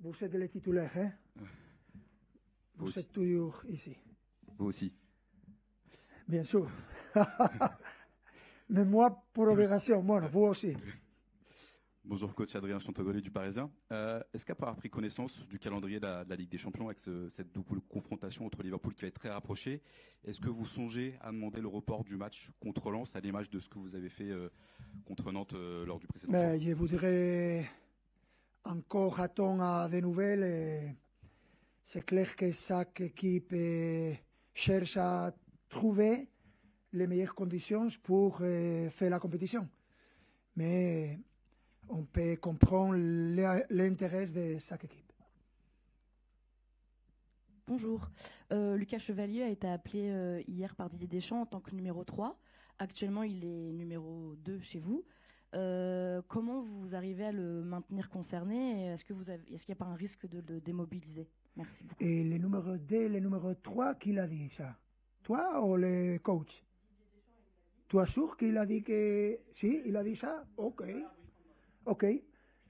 Vous êtes les titulaires, hein? Vous êtes toujours ici. Vous aussi. Bien sûr. Mais moi, pour obligation, moi, vous aussi. Bonjour coach Adrien Chantogolé du Parisien. Est-ce qu'après avoir pris connaissance du calendrier de la Ligue des Champions avec cette double confrontation entre Liverpool qui va être très rapprochée, est-ce que vous songez à demander le report du match contre Lens à l'image de ce que vous avez fait contre Nantes lors du précédent tour? Je voudrais encore attendre des nouvelles. Et c'est clair que chaque équipe cherche à trouver les meilleures conditions pour faire la compétition. Mais on peut comprendre l'intérêt de chaque équipe. Bonjour. Lucas Chevalier a été appelé hier par Didier Deschamps en tant que numéro 3. Actuellement, il est numéro 2 chez vous. Comment vous arrivez à le maintenir concerné? Est-ce qu'il n'y a pas un risque de le démobiliser? Merci beaucoup. Et le numéro 2, le numéro 3, qui l'a dit ça? Toi ou le coach? Tu es sûr qu'il a dit que... Si, il a dit ça? Ok.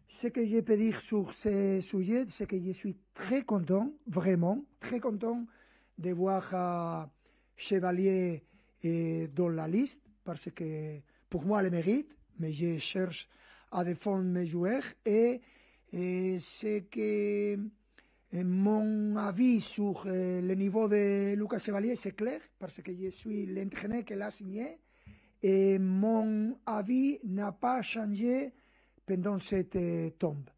Ce que je peux dire sur ce sujet, c'est que je suis très content, vraiment, très content de voir Chevalier dans la liste, parce que pour moi, il mérite, mais je cherche à défendre mes joueurs et c'est que mon avis sur le niveau de Lucas Chevalier, c'est clair, parce que je suis l'entraîneur qui l'a signé et mon avis n'a pas changé pendant cette tombe.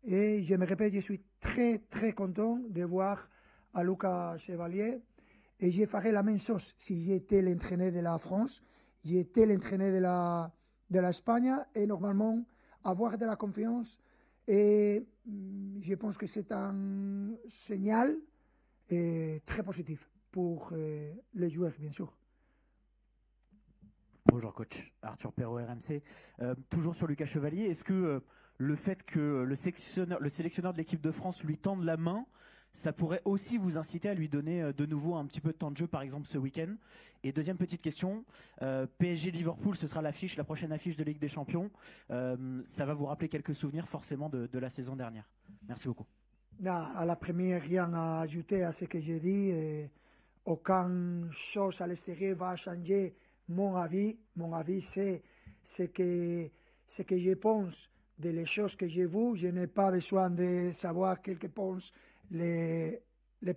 Et je me répète, je suis très très content de voir à Lucas Chevalier et je ferai la même chose si j'étais l'entraîneur de la France, j'étais l'entraîneur de l'Espagne et normalement avoir de la confiance et je pense que c'est un signal très positif pour les joueurs, bien sûr. Bonjour coach, Arthur Perrault RMC. Toujours sur Lucas Chevalier, est-ce que le fait que le sélectionneur de l'équipe de France lui tende la main, ça pourrait aussi vous inciter à lui donner de nouveau un petit peu de temps de jeu, par exemple ce week-end? Et deuxième petite question, PSG-Liverpool, ce sera la prochaine affiche de Ligue des Champions. Ça va vous rappeler quelques souvenirs forcément de la saison dernière. Merci beaucoup. Non, à la première, rien à ajouter à ce que j'ai dit. Aucune chose à l'extérieur va changer mon avis. Mon avis, c'est ce que je pense des choses que j'ai vues. Je n'ai pas besoin de savoir ce que pensent les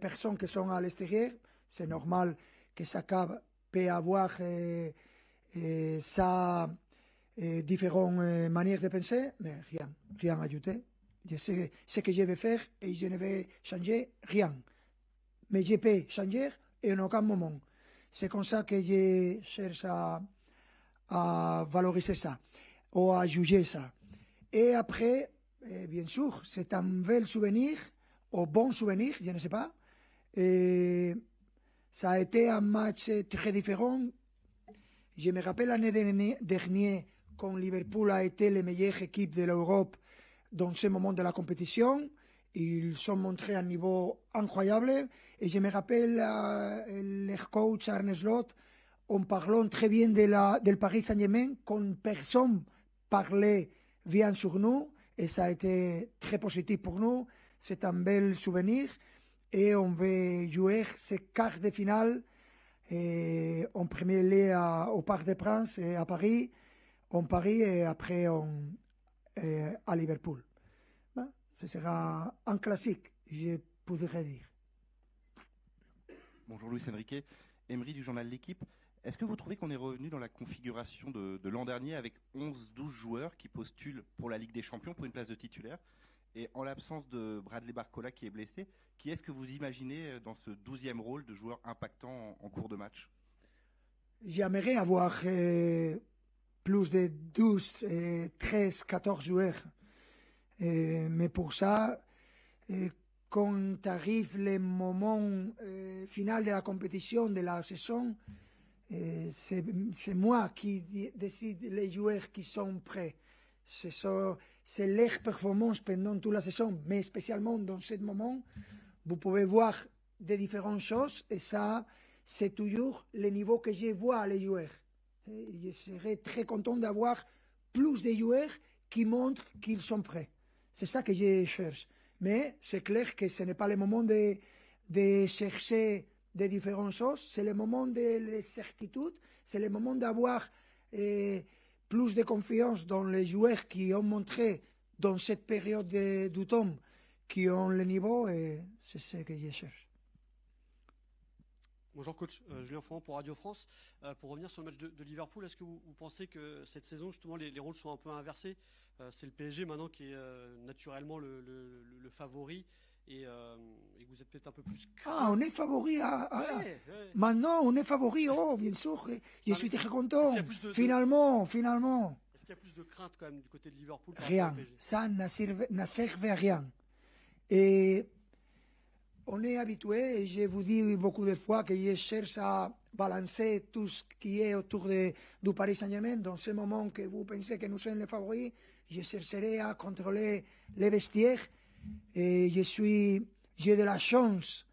personnes qui sont à l'extérieur. C'est normal que chacun peut avoir sa différentes manières de penser, mais rien à ajouter. Je sais ce que je vais faire et je ne vais changer rien. Mais je peux changer en aucun moment. C'est comme ça que je cherche à valoriser ça ou à juger ça. Et après, bien sûr, c'est un bel souvenir, ou bon souvenir, je ne sais pas. Et ça a été un match très différent. Je me rappelle l'année dernière, quand Liverpool a été la meilleure équipe de l'Europe dans ce moment de la compétition. Ils ont montré un niveau incroyable. Et je me rappelle leur coach Arne Slot en parlant très bien del Paris Saint-Germain, quand personne parlait bien sur nous. Et ça a été très positif pour nous. C'est un bel souvenir. Et on va jouer ces quarts de finale en premier lieu au Parc des Princes à Paris, et après à Liverpool. Ce sera un classique, je pourrais dire. Bonjour Luis Enrique, Emery du journal L'Équipe. Est-ce que vous trouvez qu'on est revenu dans la configuration de l'an dernier avec 11-12 joueurs qui postulent pour la Ligue des Champions pour une place de titulaire? Et en l'absence de Bradley Barcola qui est blessé, qui est-ce que vous imaginez dans ce 12e rôle de joueur impactant en cours de match? J'aimerais avoir plus de 12, 13, 14 joueurs. Mais pour ça, quand arrive le moment final de la compétition, de la saison, c'est moi qui décide les joueurs qui sont prêts. C'est leur performance pendant toute la saison, mais spécialement dans ce moment, vous pouvez voir des différentes choses et ça, c'est toujours le niveau que je vois les joueurs. Et je serais très content d'avoir plus de joueurs qui montrent qu'ils sont prêts. C'est ça que je cherche. Mais c'est clair que ce n'est pas le moment de chercher des différentes choses, c'est le moment de certitude, c'est le moment d'avoir plus de confiance dans les joueurs qui ont montré dans cette période d'automne qui ont le niveau, et c'est ce que je cherche. Bonjour coach, Julien Froment pour Radio France. Pour revenir sur le match de Liverpool, est-ce que vous pensez que cette saison, justement, les rôles sont un peu inversés? C'est le PSG maintenant qui est naturellement le favori et vous êtes peut-être un peu plus... On est favori. Ouais. Maintenant, on est favori, bien sûr. Je suis très content. Finalement. Est-ce qu'il y a plus de crainte quand même du côté de Liverpool par Rien. rapport au PSG? Ça ne servait à rien. Et on est habitué, et je vous dis beaucoup de fois que je cherche à balancer tout ce qui est autour du Paris Saint-Germain. Dans ce moment que vous pensez que nous sommes les favoris, je chercherai à contrôler les vestiaires. Et j'ai de la chance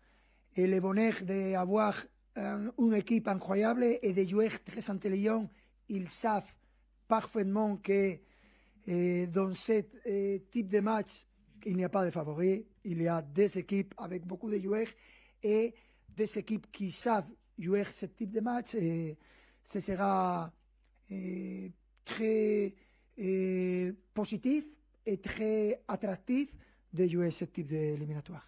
et le bonheur d'avoir une équipe incroyable et des joueurs très intelligents. Ils savent parfaitement que dans ce type de match, il n'y a pas de favoris. Il y a des équipes avec beaucoup de joueurs et des équipes qui savent jouer ce type de match. Et ce sera très positif et très attractif de jouer ce type d'éliminatoire.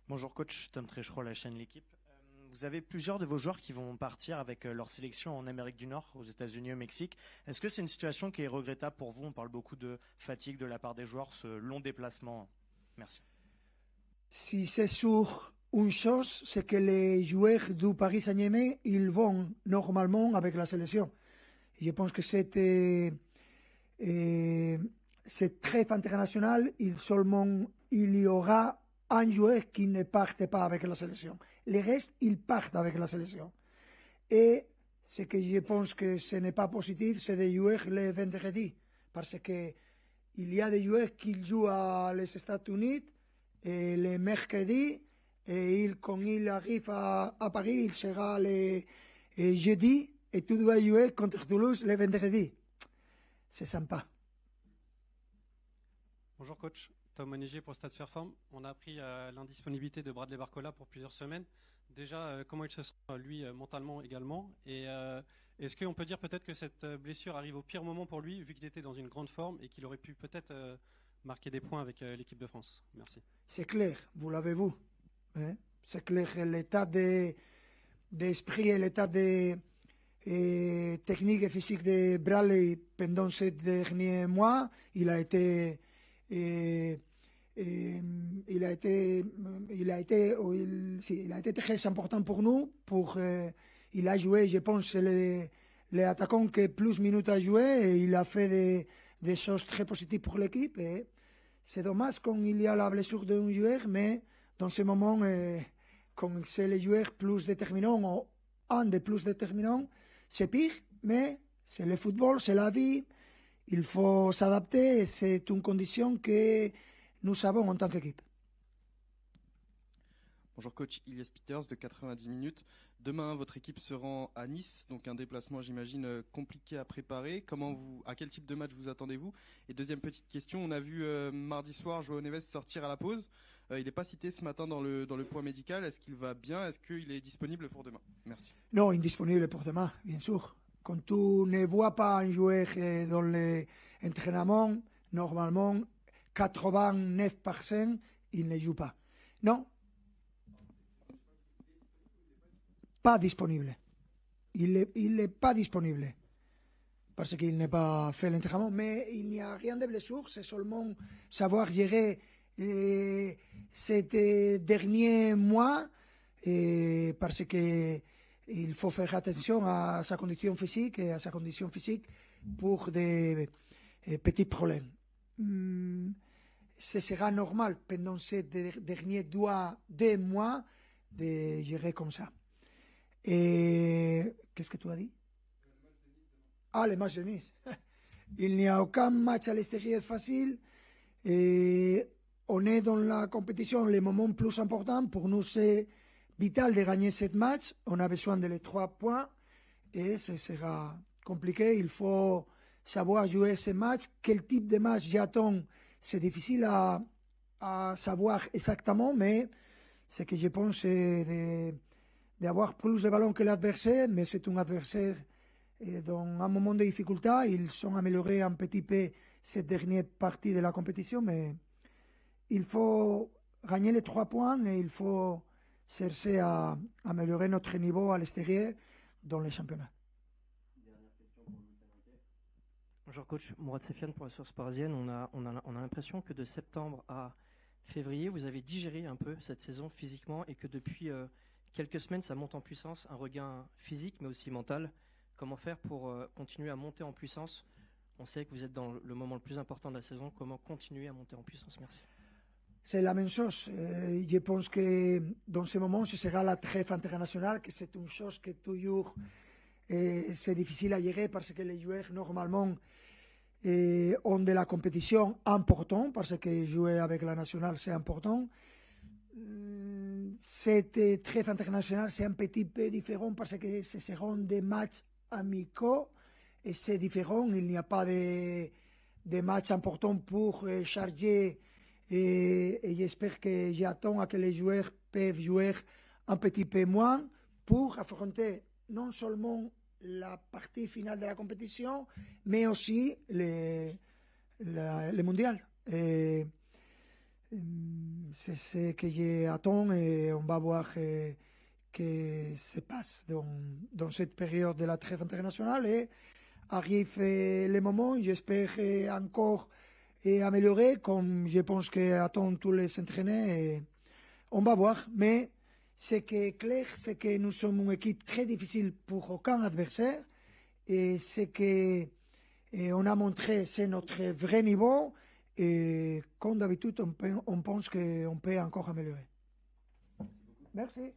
Bonjour coach, Tom Tréchereau, la chaîne L'équipe. Vous avez plusieurs de vos joueurs qui vont partir avec leur sélection en Amérique du Nord, aux États-Unis, au Mexique. Est-ce que c'est une situation qui est regrettable pour vous? On parle beaucoup de fatigue de la part des joueurs, ce long déplacement. Merci. Si c'est sur une chose, c'est que les joueurs du Paris Saint-Germain, ils vont normalement avec la sélection. Je pense que c'est très international. Il y aura un joueur qui ne parte pas avec la sélection. Les restes, ils partent avec la sélection. Et ce que je pense que ce n'est pas positif, c'est de jouer le vendredi. Parce que il y a des joueurs qui jouent à les États-Unis et le mercredi, et quand il arrive à Paris, il sera le jeudi, et tu dois jouer contre Toulouse le vendredi. C'est sympa. Bonjour coach, Tom Moniger pour Stade Fairform. On a appris l'indisponibilité de Bradley Barcola pour plusieurs semaines. Déjà, comment il se sent lui mentalement également? Et est-ce qu'on peut dire peut-être que cette blessure arrive au pire moment pour lui, vu qu'il était dans une grande forme et qu'il aurait pu peut-être marquer des points avec l'équipe de France? Merci. C'est clair, vous l'avez vu. Hein? C'est clair, l'état d'esprit et l'état technique et physique de Bradley pendant ces derniers mois, il a été très important pour nous. Il a joué, je pense, l'attaquant qui plus minutes a joué, et il a fait des choses très positives pour l'équipe. Et c'est dommage quand il y a la blessure d'un joueur, mais dans ce moment, quand c'est le joueur plus déterminant ou un des plus déterminants, c'est pire, mais c'est le football, c'est la vie. Il faut s'adapter et c'est une condition que nous avons en tant qu'équipe. Bonjour coach, Ilias Peters de 90 minutes. Demain, votre équipe se rend à Nice, donc un déplacement, j'imagine, compliqué à préparer. À quel type de match vous attendez-vous? Et deuxième petite question, on a vu mardi soir João Neves sortir à la pause. Il n'est pas cité ce matin dans le point médical. Est-ce qu'il va bien? Est-ce qu'il est disponible pour demain? Merci. Non, indisponible pour demain, bien sûr. Quand tu ne vois pas un joueur dans l'entraînement, normalement, 89%, il ne joue pas. Non. Pas disponible. Il n'est pas disponible. Parce qu'il n'a pas fait l'entraînement. Mais il n'y a rien de blessure. C'est seulement savoir gérer ces derniers mois. Parce que il faut faire attention à sa condition physique et à sa condition physique pour des petits problèmes. Ce sera normal pendant ces derniers 2 mois de gérer comme ça. Et qu'est-ce que tu as dit? Le match de Nice. Il n'y a aucun match à l'extérieur facile. Et on est dans la compétition, le moment plus important pour nous, c'est vital de gagner ce match. On a besoin de les 3 points et ce sera compliqué. Il faut savoir jouer ce match. Quel type de match j'attends? C'est difficile à à savoir exactement, mais ce que je pense, c'est d'avoir plus de ballons que l'adversaire, mais c'est un adversaire dans un moment de difficulté. Ils sont améliorés un petit peu cette dernière partie de la compétition, mais il faut gagner les 3 points et il faut chercher à améliorer notre niveau à l'extérieur dans les championnats. Bonjour coach, Mourad Sefiane pour la Source Parisienne. On a l'impression que de septembre à février, vous avez digéré un peu cette saison physiquement et que depuis quelques semaines, ça monte en puissance, un regain physique mais aussi mental. Comment faire pour continuer à monter en puissance? On sait que vous êtes dans le moment le plus important de la saison. Comment continuer à monter en puissance? Merci. C'est la même chose. Je pense que dans ce moment, ce sera la trêve internationale, que c'est une chose que toujours c'est difficile à gérer parce que les joueurs normalement ont de la compétition importante, parce que jouer avec la nationale c'est important. Cette trêve internationale c'est un petit peu différent parce que ce seront des matchs amicaux et c'est différent. Il n'y a pas de matchs importants pour charger et j'espère que j'attends à que les joueurs peuvent jouer un petit peu moins pour affronter non seulement la partie finale de la compétition, mais aussi le mondial. C'est ce que j'attends et on va voir que se passe dans cette période de la trêve internationale. Et arrive le moment, j'espère encore améliorer, comme je pense qu'attendent tous les entraîneurs. On va voir, mais ce qui est clair, c'est que nous sommes une équipe très difficile pour aucun adversaire. Et ce qu'on a montré, c'est notre vrai niveau. Et comme d'habitude, on pense qu'on peut encore améliorer. Merci.